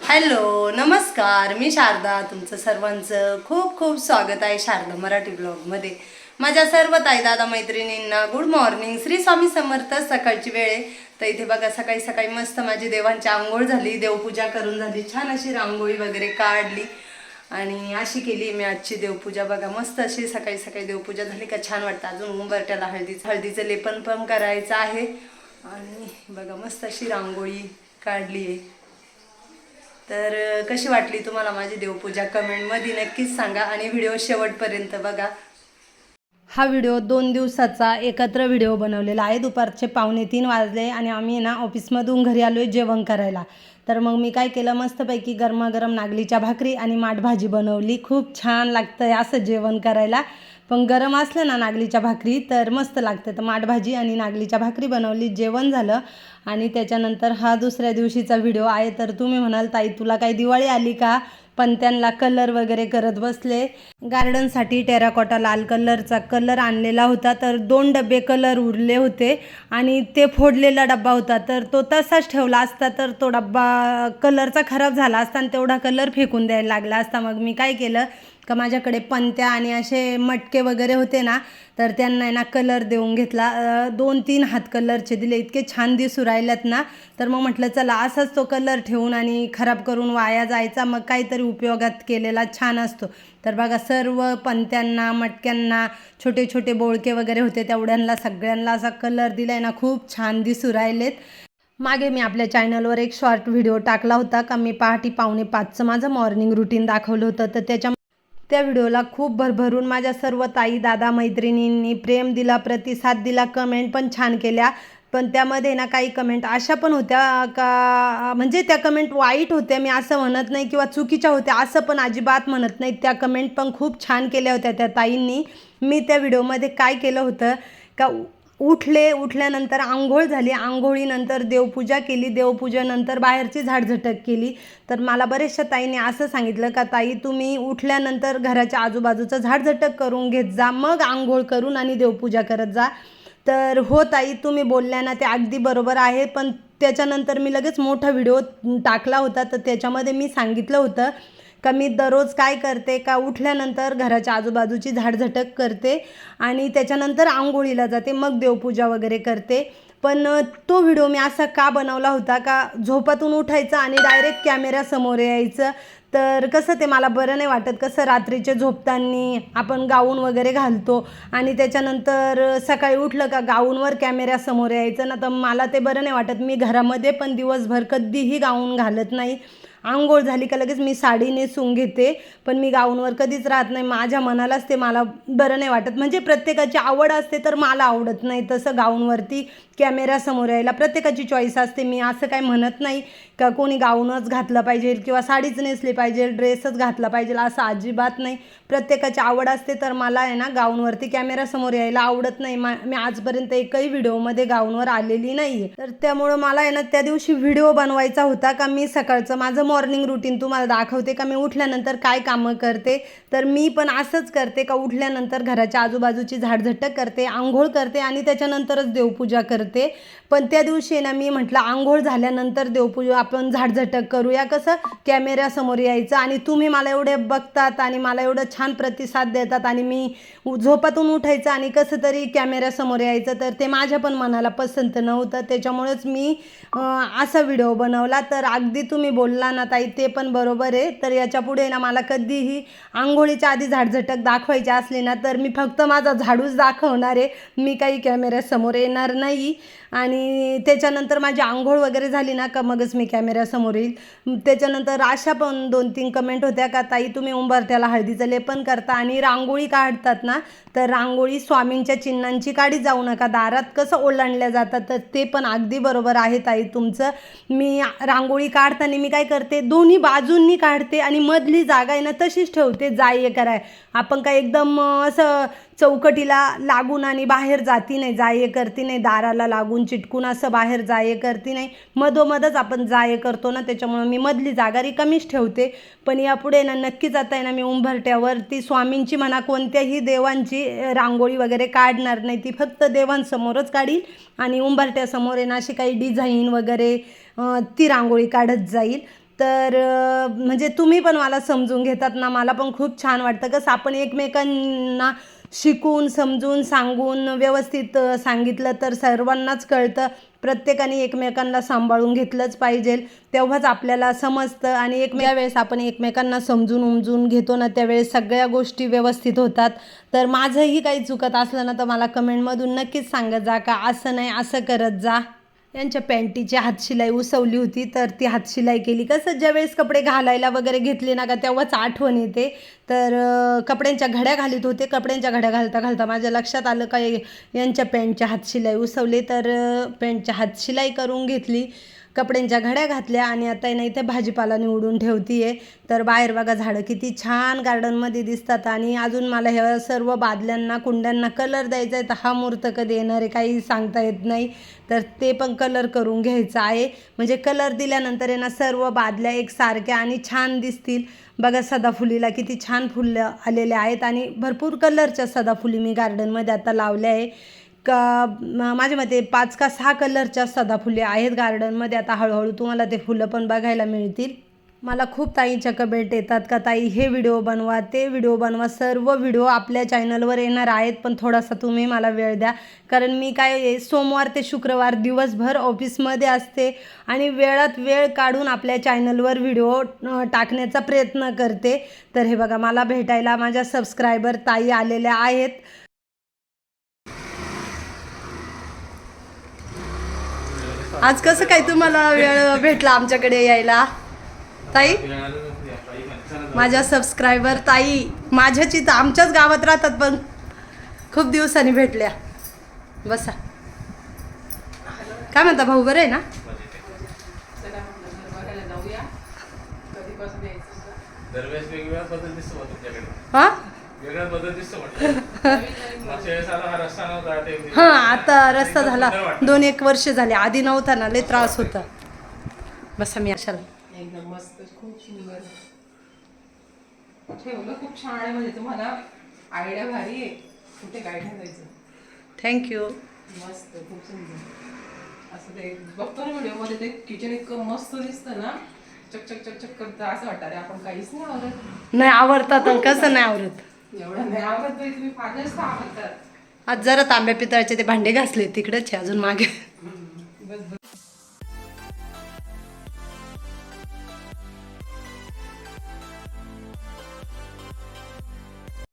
Hello नमस्कार, मी शारदा. तुमचं सर्वांचं खूप खूप स्वागत आहे शारदा मराठी ब्लॉगमध्ये. माझ्या सर्व ताई दादा मैत्रिणींना गुड मॉर्निंग. श्री स्वामी समर्थ. सकाळची वेळ आहे तर इथे बघा सकाळी सकाळी मस्त माझी देवांची आंघोळ झाली, देवपूजा करून झाली, छान अशी रांगोळी वगैरे काढली आणि अशी केली मी आजची देवपूजा. बघा मस्त अशी सकाळी सकाळी देवपूजा झाली का छान वाटतं. अजून उंबरट्याला हळदीचं लेपन पण करायचं आहे आणि बघा मस्त अशी रांगोळी काढली आहे. तर कशी वाटली तुम्हाला माझी देवपूजा कमेंटमध्ये नक्कीच सांगा आणि व्हिडिओ शेवटपर्यंत बघा. हा व्हिडिओ 2 दिवसाचा एकत्र व्हिडिओ बनवलेला आहे. दुपारचे 2:45 वाजले आणि आम्ही ना ऑफिसमधून घरी आलो आहे जेवण करायला. तर मग मी काय केलं, मस्तपैकी गरमागरम नागलीच्या भाकरी आणि माठभाजी बनवली. खूप छान लागतं आहे असं जेवण करायला, पण गरम असलं ना नागलीच्या भाकरी तर मस्त लागतं. तर माठभाजी आणि नागलीच्या भाकरी बनवली, जेवण झालं आणि त्याच्यानंतर हा दुसऱ्या दिवशीचा व्हिडिओ आहे. तर तुम्ही म्हणाल ताई तुला काही दिवाळी आली का, पण त्यांना कलर वगैरे करत बसले. गार्डनसाठी टेराकोटा लाल कलरचा कलर आणलेला होता, तर 2 डबे कलर उरले होते आणि ते फोडलेला डब्बा होता. तर तो तसाच ठेवला असता तर तो डब्बा कलरचा खराब झाला असता आणि तेवढा कलर फेकून द्यायला लागला असता. मग मी काय केलं का, माझ्याकडे पंत्या आणि असे मटके वगैरे होते ना, तर त्यांना ना कलर देऊन घेतला. 2-3 हात कलरचे दिले, इतके छान दिसू राहिल्यात ना. तर मग म्हटलं चला असाच तो कलर ठेवून आणि खराब करून वाया जायचा, मग काहीतरी उपयोगात केलेला छान असतो. तर बघा सर्व पंत्यांना मटक्यांना छोटे छोटे बोळके वगैरे होते तेवढ्यांना सगळ्यांना असा कलर दिलाय ना, खूप छान दिसू राहिलेत. मागे मी आपल्या चॅनलवर एक शॉर्ट व्हिडिओ टाकला होता का, मी पहाटे 4:45चं माझं मॉर्निंग रुटीन दाखवलं होतं. तर त्या व्हिडिओला खूप भरभरून माझ्या सर्व ताई दादा मैत्रिणींनी प्रेम दिला, प्रतिसाद दिला, कमेंट पण छान केल्या. पण त्यामध्ये ना काही कमेंट अशा पण होत्या का, म्हणजे त्या कमेंट वाईट होत्या मी असं म्हणत नाही, किंवा चुकीच्या होत्या असं पण अजिबात म्हणत नाही. त्या कमेंट पण खूप छान केल्या होत्या त्या ताईंनी. मी त्या व्हिडिओमध्ये काय केलं होतं का, उठल्यानंतर आंघोळ झाली, आंघोळीनंतर देवपूजा केली, देवपूजेनंतर बाहेरची झाडझटक केली. तर मला बरेचशा ताईंनी असं सांगितलं का ताई तुम्ही उठल्यानंतर घराच्या आजूबाजूचं झाडझटक करून घेत जा, मग आंघोळ करून आणि देवपूजा करत जा. तर हो ताई, तुम्ही बोलल्या ना ते अगदी बरोबर आहे. पण त्याच्यानंतर मी लगेच मोठा व्हिडिओ टाकला होता, तर त्याच्यामध्ये मी सांगितलं होतं का मी दररोज काय करते का, उठल्यानंतर घराच्या आजूबाजूची झाडझटक करते आणि त्याच्यानंतर आंघोळीला जाते, मग देवपूजा वगैरे करते. पण तो व्हिडिओ मी असा का बनवला होता का, झोपातून उठायचं आणि डायरेक्ट कॅमेऱ्यासमोर यायचं. तर कसं ते मला बरं नाही वाटत. कसं रात्रीचे झोपताना आपण गाऊन वगैरे घालतो आणि त्याच्यानंतर सकाळी उठलं का गाऊनवर कॅमेऱ्यासमोर यायचं ना, तर मला ते बरं नाही वाटत. मी घरामध्ये पण दिवसभर कधीही गाऊन घालत नाही. आंघोळ झाली का लगेच मी साडी नेसून घेते, पण मी गाऊनवर कधीच राहत नाही. माझ्या मनालाच ते मला बरं नाही वाटत. म्हणजे प्रत्येकाची आवड असते, तर मला आवडत नाही तसं गाऊनवरती कॅमेऱ्यासमोर यायला. प्रत्येकाची चॉईस असते. मी असं काही म्हणत नाही का कोणी गाऊनच घातलं पाहिजे किंवा साडीच नेसली पाहिजे, ड्रेसच घातला पाहिजे, असं अजिबात नाही. प्रत्येकाची आवड असते. तर मला आहे ना गाऊनवरती कॅमेऱ्यासमोर यायला आवडत नाही. मी आजपर्यंत एकही व्हिडिओमध्ये गाऊनवर आलेली नाही आहे. तर त्यामुळं मला आहे ना त्या दिवशी व्हिडिओ बनवायचा होता का, मी सकाळचं माझं मॉर्निंग रुटीन तुम्हाला दाखवते का, मी उठल्यानंतर काय कामं करते. तर मी पण असंच करते का, उठल्यानंतर घराच्या आजूबाजूची झाडझटक करते, आंघोळ करते आणि त्याच्यानंतरच देवपूजा करते. पण त्या दिवशी ना मी म्हटलं आंघोळ झाल्यानंतर देवपूजा आपण झाडझटक करूया, कसं कॅमेऱ्यासमोर यायचं. आणि तुम्ही मला एवढे बघतात आणि मला एवढं छान प्रतिसाद देतात आणि मी झोपातून उठायचं आणि कसं तरी कॅमेऱ्यासमोर यायचं, तर ते माझ्या पण मनाला पसंत नव्हतं. त्याच्यामुळेच मी असा व्हिडिओ बनवला. तर अगदी तुम्ही बोलला ना ताई, ते पण बरोबर आहे. तर याच्या पुढे ना मला कधीही आंघोळीच्या आधी झाडझटक दाखवायची असली ना, तर मी फक्त माझा झाडूच दाखवणार आहे, मी काही कॅमेऱ्यासमोर येणार नाही. आणि त्याच्यानंतर माझी आंघोळ वगैरे झाली ना का मगच मी कॅमेऱ्यासमोर येईल. त्याच्यानंतर अशा पण 2-3 कमेंट होत्या का ताई तुम्ही उंबरठ्याला हळदीचं लेपन करता आणि रांगोळी काढतात ना, तर रांगोळी स्वामींच्या चिन्हांची काढी जाऊ नका, दारात कसं ओलांडल्या जातात. तर ते पण अगदी बरोबर आहे ताई तुमचं. मी रांगोळी काढताना मी काय करते, दोन्ही बाजूंनी काढते आणि मधली जागा आहे ना तशीच ठेवते, जाय कराय. आपण काय एकदम असं चौकटीला लागून आणि बाहेर जाती नाही, जाय करती नाही, दाराला लागून चिटकून असं बाहेर जाय करती नाही. मधोमधच आपण जाय करतो ना, त्याच्यामुळे मी मधली जागा रिकामीच ठेवते. पण यापुढे ना नक्कीच आता आहे ना मी उंबरठ्यावरती स्वामींची म्हणा कोणत्याही देवांची रांगोळी वगैरे काढणार नाही. ती फक्त देवांसमोरच काढील आणि उंबरठ्यासमोर आहे ना अशी काही डिझाईन वगैरे ती रांगोळी काढत जाईल. तर म्हणजे तुम्ही पण मला समजून घेतात ना, मला पण खूप छान वाटतं. कसं आपण एकमेकांना शिकून समजून सांगून व्यवस्थित सांगितलं तर सर्वांनाच कळतं. प्रत्येकाने एकमेकांना सांभाळून घेतलंच पाहिजे, तेव्हाच आपल्याला समजतं. आणि वेळेस आपण एकमेकांना समजून उमजून घेतो ना, त्यावेळेस सगळ्या गोष्टी व्यवस्थित होतात. तर माझंही काही चुकत असलं ना, तर मला कमेंटमधून नक्कीच सांगत जा का असं नाही असं करत जा. यांच्या पॅन्टीची हातशिलाई उसवली होती, तर ती हातशिलाई केली. कसं ज्यावेळेस कपडे घालायला वगैरे घेतले ना का, तेव्हाच आठवण येते. तर कपड्यांच्या घड्या घालीत होते. कपड्यांच्या घड्या घालता घालता माझ्या लक्षात आलं का यांच्या पॅन्टच्या हातशिलाई उसवली, तर पॅन्टच्या हातशिलाई करून घेतली, कपड्यांच्या घड्या घातल्या. आणि आता ना इथे भाजीपाला निवडून ठेवती आहे. तर बाहेर बघा झाडं किती छान गार्डनमध्ये दिसतात. आणि अजून मला ह्या सर्व बादल्यांना कुंड्यांना कलर द्यायचा आहे. तर हा मुहूर्त कधी येणार आहे काही सांगता येत नाही. तर ते पण कलर करून घ्यायचं आहे. म्हणजे कलर दिल्यानंतर आहे ना सर्व बादल्या एकसारख्या आणि छान दिसतील. बघा सदाफुलीला किती छान फुलं आलेले आहेत. आणि भरपूर कलरच्या सदाफुली मी गार्डनमध्ये आता लावल्या आहे. माझ्या मते 5 का 6 कलरच्या सदाफुली आहेत गार्डनमध्ये. आता हळूहळू तुम्हाला ते फुलं पण बघायला मिळतील. मला खूप ताईंच्या कमेंट येतात का ताई हे व्हिडिओ बनवा ते व्हिडिओ बनवा. सर्व व्हिडिओ आपल्या चॅनलवर येणार आहेत, पण थोडासा तुम्ही मला वेळ द्या. कारण मी काय सोमवार ते शुक्रवार दिवसभर ऑफिसमध्ये असते आणि वेळात वेळ काढून आपल्या चॅनलवर व्हिडिओ टाकण्याचा प्रयत्न करते. तर हे बघा मला भेटायला माझ्या सबस्क्रायबर ताई आलेल्या आहेत. आज कसं काय तुम्हाला वेळ भेटला आमच्याकडे यायला ताई? माझ्या सबस्क्रायबर ताई माझ्याच इथं आमच्याच गावात राहतात, पण खूप दिवसांनी भेटल्या. बसा. काय म्हणता भाऊ, बरं आहे ना? हा हां, आता रस्ता झाला. 2-1 वर्ष झाले. आधी नव्हता ना, लय त्रास होता. बसा मी अशाला. एकदम मस्त, खूप सुंदर ठेवलं, खूप छान आहे. म्हणजे तुम्हाला आयडिया भारी आहे कुठे काय ठेवायचं. थँक्यू. मस्त, खूप सुंदर. असं ते बघतो ना व्हिडिओमध्ये, ते किचन इतकं मस्त दिसतं ना, चकचक चकचक करतं. असं वाटतं अरे आपण काहीच नाही आवडत. नाही आवडतात, कसं नाही आवडत. एवढं नाही आवडत नाही, तुम्ही फार जास्त आवडतात. आज जरा तांब्या पितळाचे ते भांडे घासले तिकडेच आहे अजून मागे. बस बस.